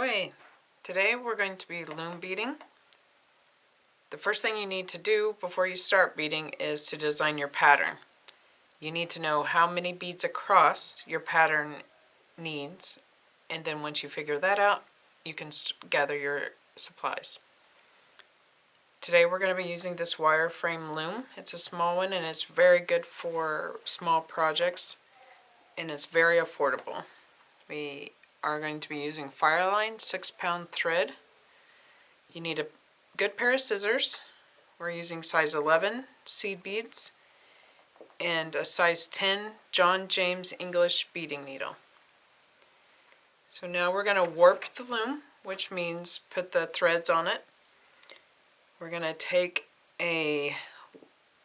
Way. Today we're going to be loom beading. The first thing you need to do before you start beading is to design your pattern. You need to know how many beads across your pattern needs, and then once you figure that out, you can gather your supplies. Today we're going to be using this wireframe loom. It's a small one and it's very good for small projects, and it's very affordable. We are going to be using Fireline 6-pound thread. You need a good pair of scissors. We're using size 11 seed beads and a size 10 John James English beading needle. So now we're going to warp the loom, which means put the threads on it. We're going to take a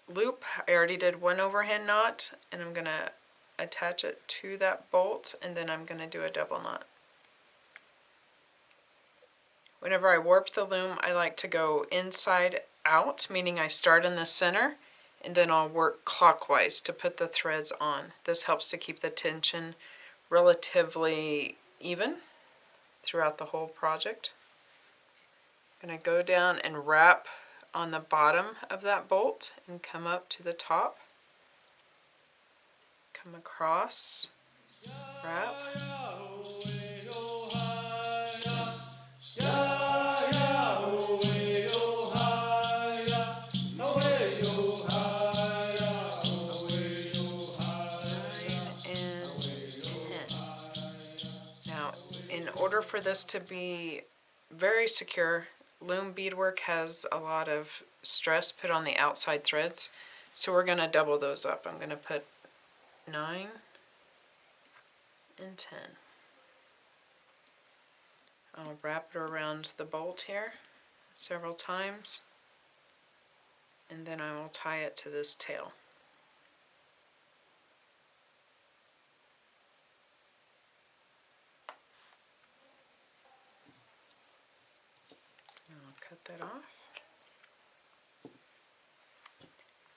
loop. I already did one overhand knot, and I'm going to attach it to that bolt, and then I'm going to do a double knot. Whenever I warp the loom, I like to go inside out, meaning I start in the center and then I'll work clockwise to put the threads on. This helps to keep the tension relatively even throughout the whole project. I'm going to go down and wrap on the bottom of that bolt and come up to the top. Come across, wrap. In order for this to be very secure, loom beadwork has a lot of stress put on the outside threads, so we're going to double those up. I'm going to put 9 and 10. I'll wrap it around the bolt here several times, and then I will tie it to this tail. Cut that off.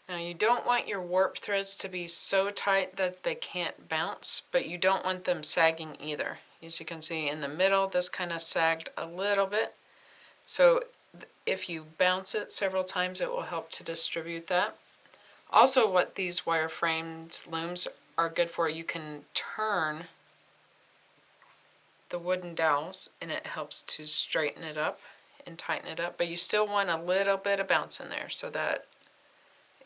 Now you don't want your warp threads to be so tight that they can't bounce, but you don't want them sagging either. As you can see in the middle, this kind of sagged a little bit. So if you bounce it several times, it will help to distribute that. Also, what these wireframed looms are good for, you can turn the wooden dowels and it helps to straighten it up and tighten it up, but you still want a little bit of bounce in there, so that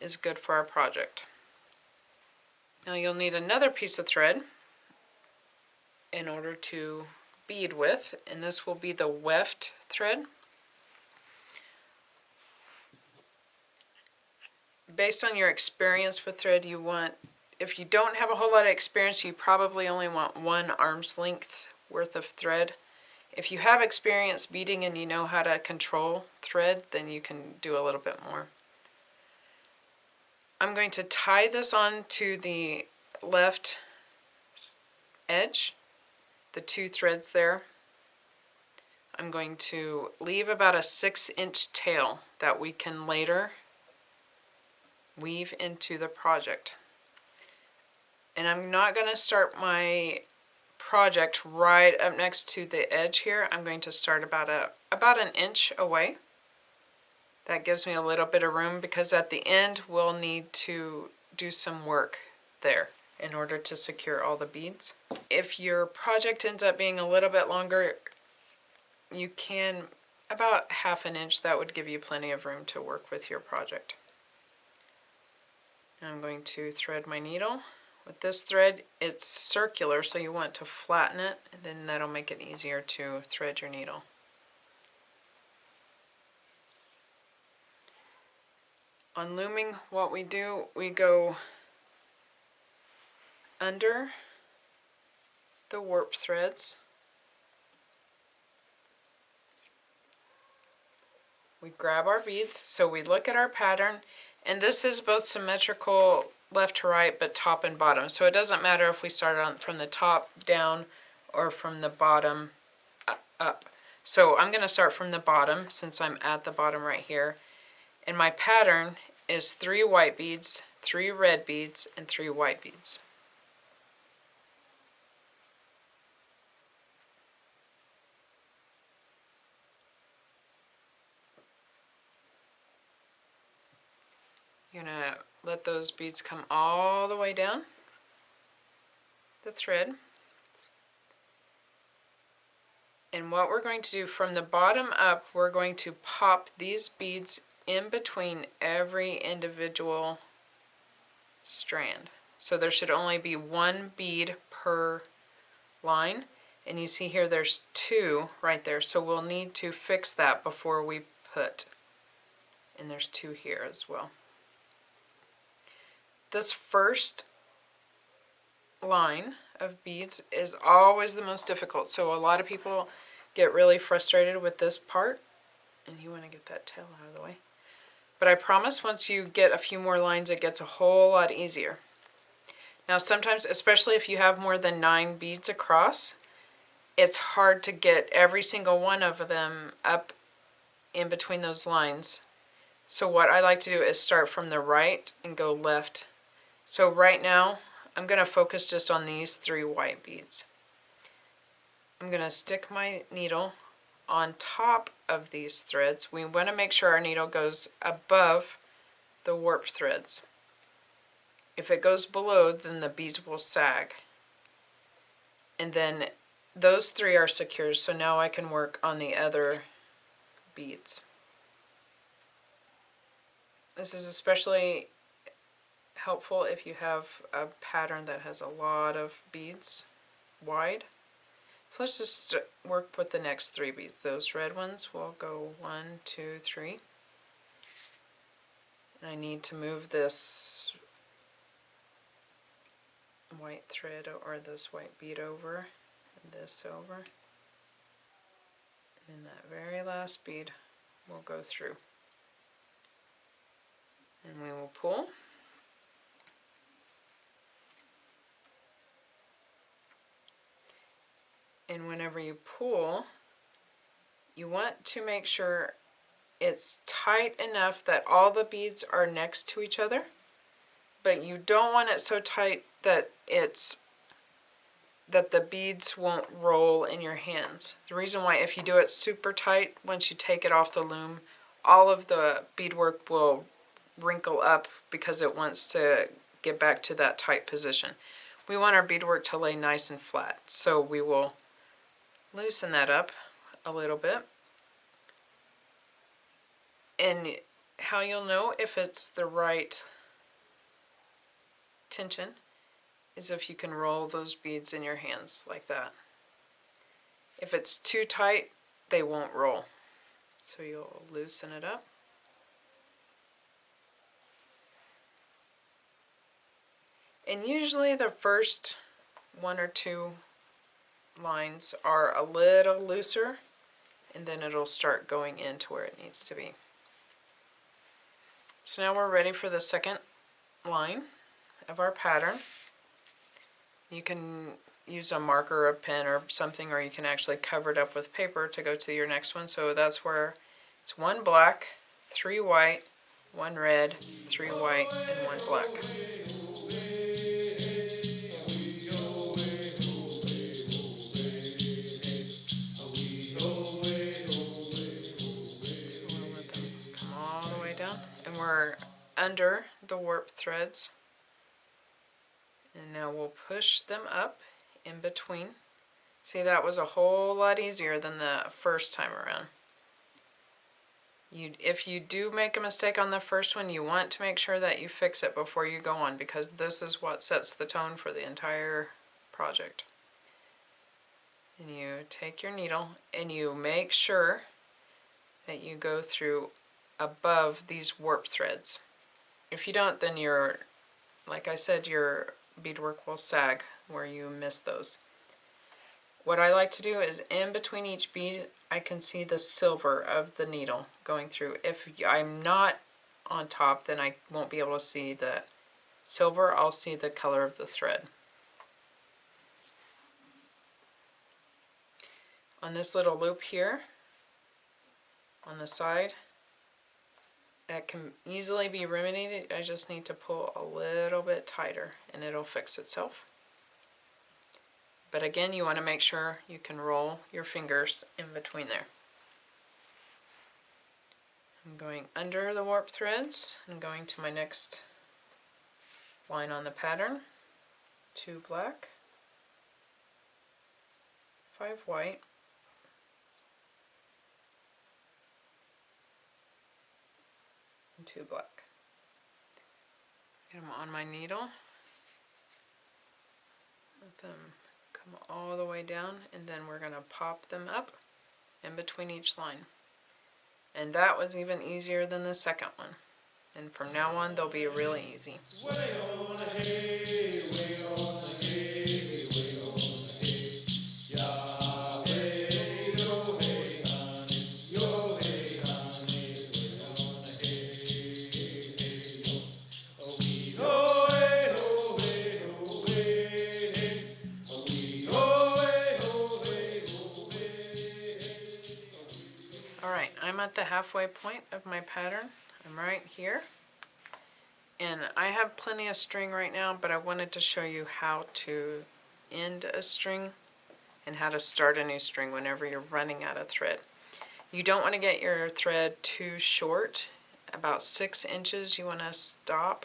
is good for our project. Now you'll need another piece of thread in order to bead with, and this will be the weft thread. Based on your experience with thread, you want, if you don't have a whole lot of experience, you probably only want 1 arm's length worth of thread. If you have experience beading and you know how to control thread, then you can do a little bit more. I'm going to tie this on to the left edge, the 2 threads there. I'm going to leave about a 6-inch tail that we can later weave into the project. And I'm not going to start my project right up next to the edge here. I'm going to start about an inch away. That gives me a little bit of room, because at the end we'll need to do some work there in order to secure all the beads. If your project ends up being a little bit longer, you can about 1/2 inch. That would give you plenty of room to work with your project. I'm going to thread my needle. With this thread, it's circular, so you want to flatten it, and then that'll make it easier to thread your needle. On looming, what we do, we go under the warp threads. We grab our beads, so we look at our pattern, and this is both symmetrical left to right, but top and bottom. So it doesn't matter if we start on from the top down or from the bottom up. So I'm going to start from the bottom, since I'm at the bottom right here. And my pattern is 3 white beads, 3 red beads, and 3 white beads. You're going to let those beads come all the way down the thread. And what we're going to do from the bottom up, we're going to pop these beads in between every individual strand. So there should only be one bead per line. And you see here there's two right there. So we'll need to fix that before we put. And there's two here as well. This first line of beads is always the most difficult. So a lot of people get really frustrated with this part. And you want to get that tail out of the way. But I promise once you get a few more lines, it gets a whole lot easier. Now sometimes, especially if you have more than 9 beads across, it's hard to get every single one of them up in between those lines. So what I like to do is start from the right and go left. So right now, I'm going to focus just on these 3 white beads. I'm going to stick my needle on top of these threads. We want to make sure our needle goes above the warp threads. If it goes below, then the beads will sag. And then those 3 are secure, so now I can work on the other beads. This is especially helpful if you have a pattern that has a lot of beads wide. So let's just work with the next 3 beads. Those red ones will go 1, 2, 3. And I need to move this white thread or this white bead over, and this over. And then that very last bead will go through. And we will pull. And whenever you pull, you want to make sure it's tight enough that all the beads are next to each other, but you don't want it so tight that the beads won't roll in your hands. The reason why, if you do it super tight, once you take it off the loom, all of the beadwork will wrinkle up because it wants to get back to that tight position. We want our beadwork to lay nice and flat, so we will loosen that up a little bit. And how you'll know if it's the right tension is if you can roll those beads in your hands like that. If it's too tight, they won't roll. So you'll loosen it up. And usually the first 1 or 2 lines are a little looser, and then it'll start going into where it needs to be. So now we're ready for the second line of our pattern. You can use a marker or a pen or something, or you can actually cover it up with paper to go to your next one. So that's where it's 1 black, 3 white, 1 red, 3 white, and 1 black. All the way down, and we're under the warp threads, and now we'll push them up in between. See, that was a whole lot easier than the first time around. If you do make a mistake on the first one, you want to make sure that you fix it before you go on, because this is what sets the tone for the entire project. And you take your needle and you make sure that you go through above these warp threads. If you don't, then like I said, your beadwork will sag where you miss those. What I like to do is in between each bead, I can see the silver of the needle going through. If I'm not on top, then I won't be able to see the silver. I'll see the color of the thread. On this little loop here, on the side, that can easily be remedied. I just need to pull a little bit tighter and it'll fix itself. But again, you want to make sure you can roll your fingers in between there. I'm going under the warp threads and going to my next line on the pattern. 2 black, 5 white, and 2 black. Get them on my needle. Let them come all the way down, and then we're going to pop them up in between each line. And that was even easier than the second one. And from now on, they'll be really easy. Alright, I'm at the halfway point of my pattern. I'm right here. And I have plenty of string right now, but I wanted to show you how to end a string and how to start a new string whenever you're running out of thread. You don't want to get your thread too short. About 6 inches you want to stop.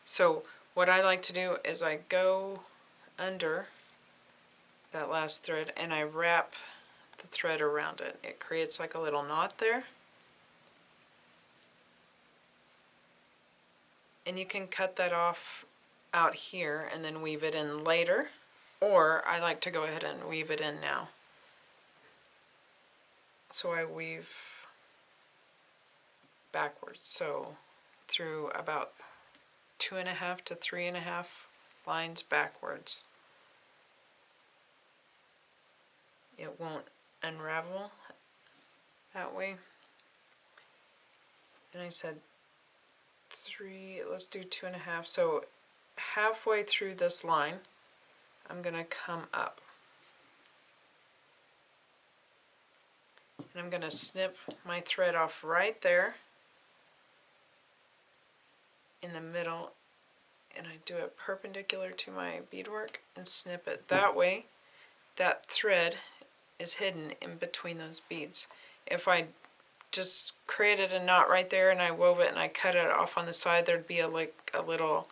So what I like to do is I go under that last thread and I wrap the thread around it. It creates like a little knot there. And you can cut that off out here and then weave it in later, or I like to go ahead and weave it in now. So I weave backwards, so through about 2.5 to 3.5 lines backwards. It won't unravel that way. And I said 3, let's do 2.5. So halfway through this line, I'm going to come up. And I'm going to snip my thread off right there in the middle, and I do it perpendicular to my beadwork and snip it that way. That thread is hidden in between those beads. If I just created a knot right there and I wove it and I cut it off on the side, there'd be like a little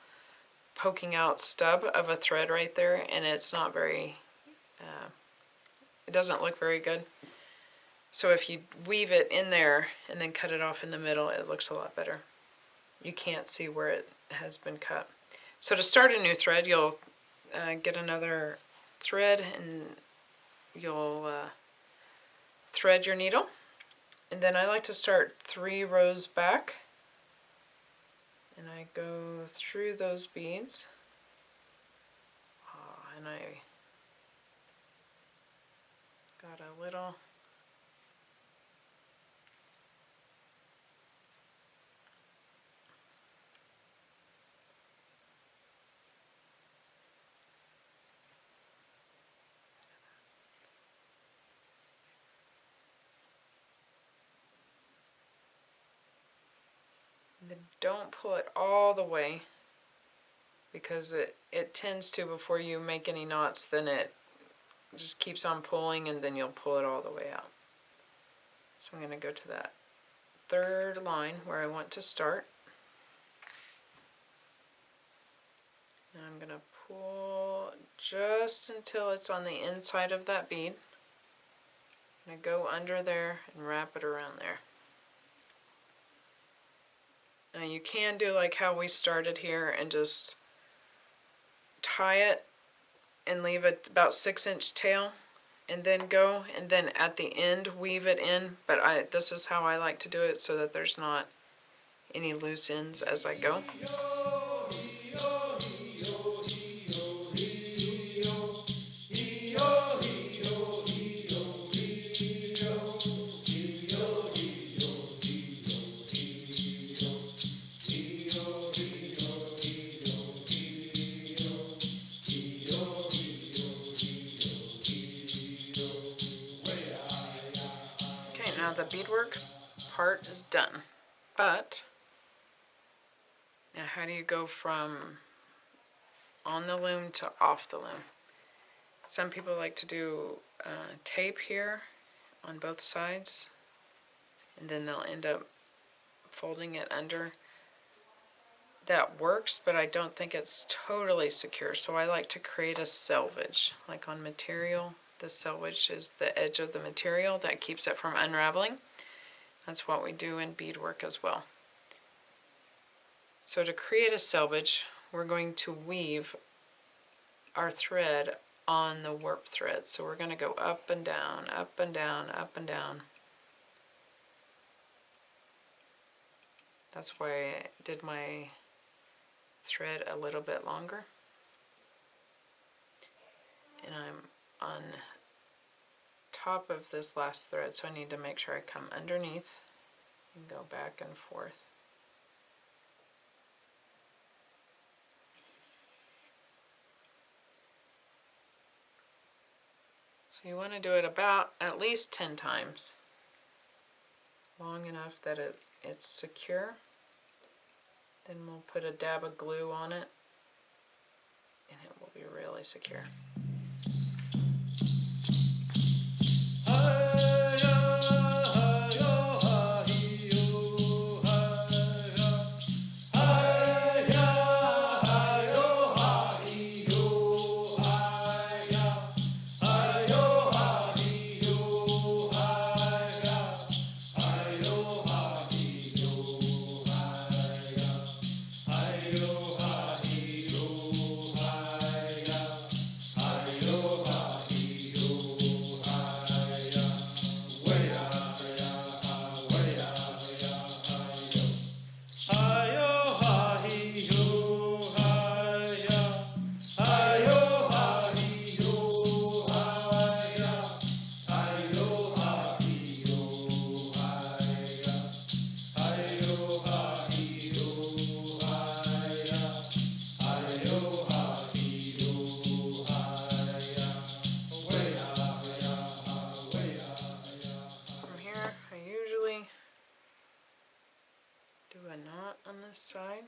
poking out stub of a thread right there, and it's not very, it doesn't look very good. So if you weave it in there and then cut it off in the middle, it looks a lot better. You can't see where it has been cut. So to start a new thread, you'll get another thread and you'll thread your needle. And then I like to start 3 rows back. And I go through those beads. And I got a little don't pull it all the way, because it tends to, before you make any knots, then it just keeps on pulling and then you'll pull it all the way out. So I'm going to go to that 3rd line where I want to start. And I'm going to pull just until it's on the inside of that bead. I'm going to go under there and wrap it around there. Now you can do like how we started here and just tie it and leave it about 6-inch tail and then go, and then at the end weave it in, but this is how I like to do it so that there's not any loose ends as I go. Now the beadwork part is done, but now how do you go from on the loom to off the loom? Some people like to do tape here on both sides, and then they'll end up folding it under. That works, but I don't think it's totally secure, so I like to create a selvage. Like on material, the selvage is the edge of the material that keeps it from unraveling. That's what we do in beadwork as well. So to create a selvage, we're going to weave our thread on the warp thread. So we're going to go up and down, up and down, up and down. That's why I did my thread a little bit longer. And I'm on top of this last thread, so I need to make sure I come underneath and go back and forth. So you want to do it about at least 10 times, long enough that it's secure. Then we'll put a dab of glue on it and it will be really secure. Side.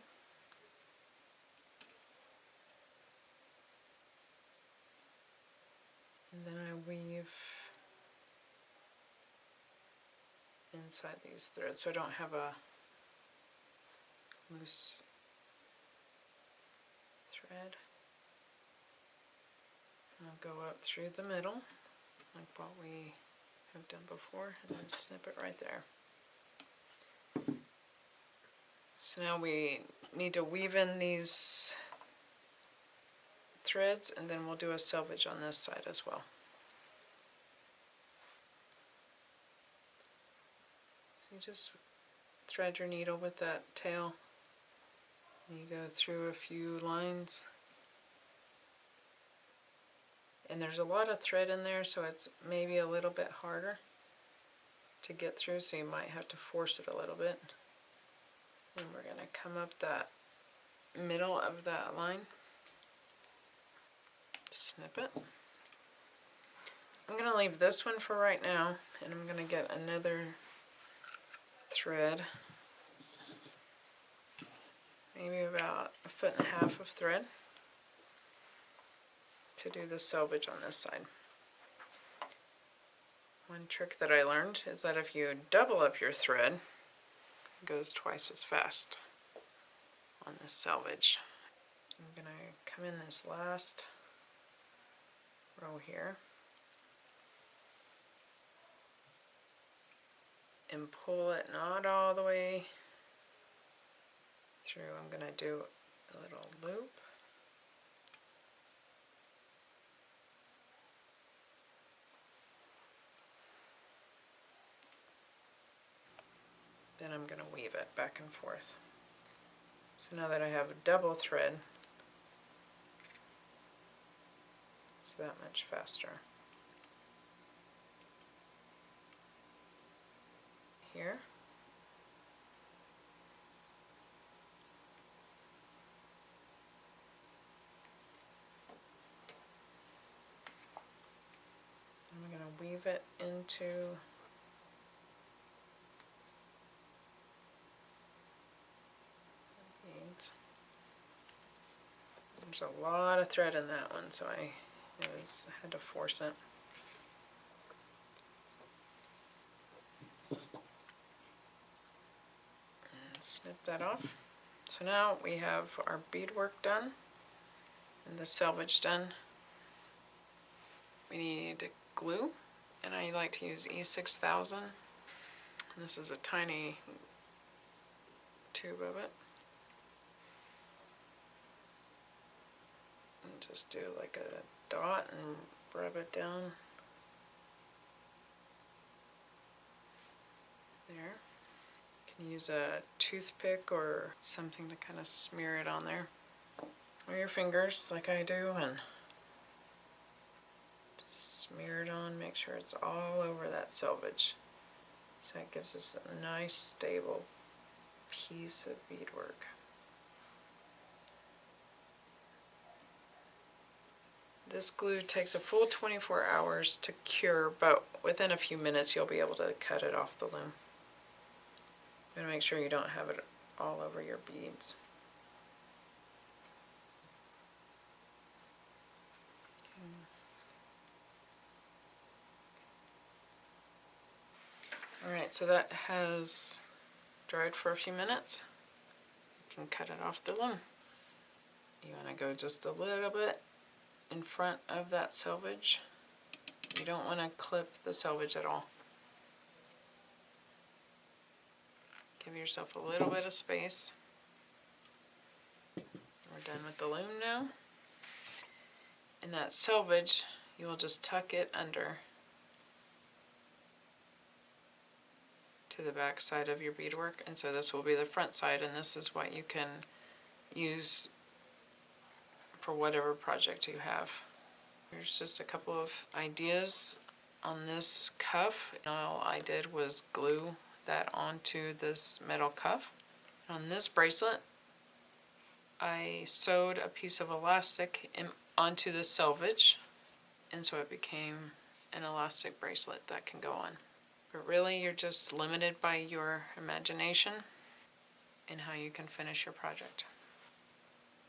And then I weave inside these threads so I don't have a loose thread. And I'll go up through the middle like what we have done before and then snip it right there. So now we need to weave in these threads and then we'll do a selvage on this side as well. So you just thread your needle with that tail and you go through a few lines. And there's a lot of thread in there, so it's maybe a little bit harder to get through, so you might have to force it a little bit. And we're going to come up that middle of that line, snip it. I'm going to leave this one for right now, and I'm going to get another thread, maybe about 1.5 feet of thread, to do the selvage on this side. One trick that I learned is that if you double up your thread, goes twice as fast on this selvage. I'm going to come in this last row here and pull it not all the way through. I'm going to do a little loop. Then I'm going to weave it back and forth. So now that I have a double thread, it's that much faster. Here. I'm going to weave it into There's a lot of thread in that one, so I had to force it. snip that off. So now we have our beadwork done and the selvage done. We need glue, and I like to use E6000. This is a tiny tube of it. And just do like a dot and rub it down there. You can use a toothpick or something to kind of smear it on there. Or your fingers like I do, and just smear it on, make sure it's all over that selvage. So it gives us a nice stable piece of beadwork. This glue takes a full 24 hours to cure, but within a few minutes you'll be able to cut it off the loom. And make sure you don't have it all over your beads. Alright, so that has dried for a few minutes. You can cut it off the loom. You want to go just a little bit in front of that selvage. You don't want to clip the selvage at all. Give yourself a little bit of space. We're done with the loom now. In that selvage, you will just tuck it under to the back side of your beadwork, and so this will be the front side, and this is what you can use for whatever project you have. Here's just a couple of ideas on this cuff. All I did was glue that onto this metal cuff. On this bracelet, I sewed a piece of elastic onto the selvage, and so it became an elastic bracelet that can go on. But really, you're just limited by your imagination and how you can finish your project.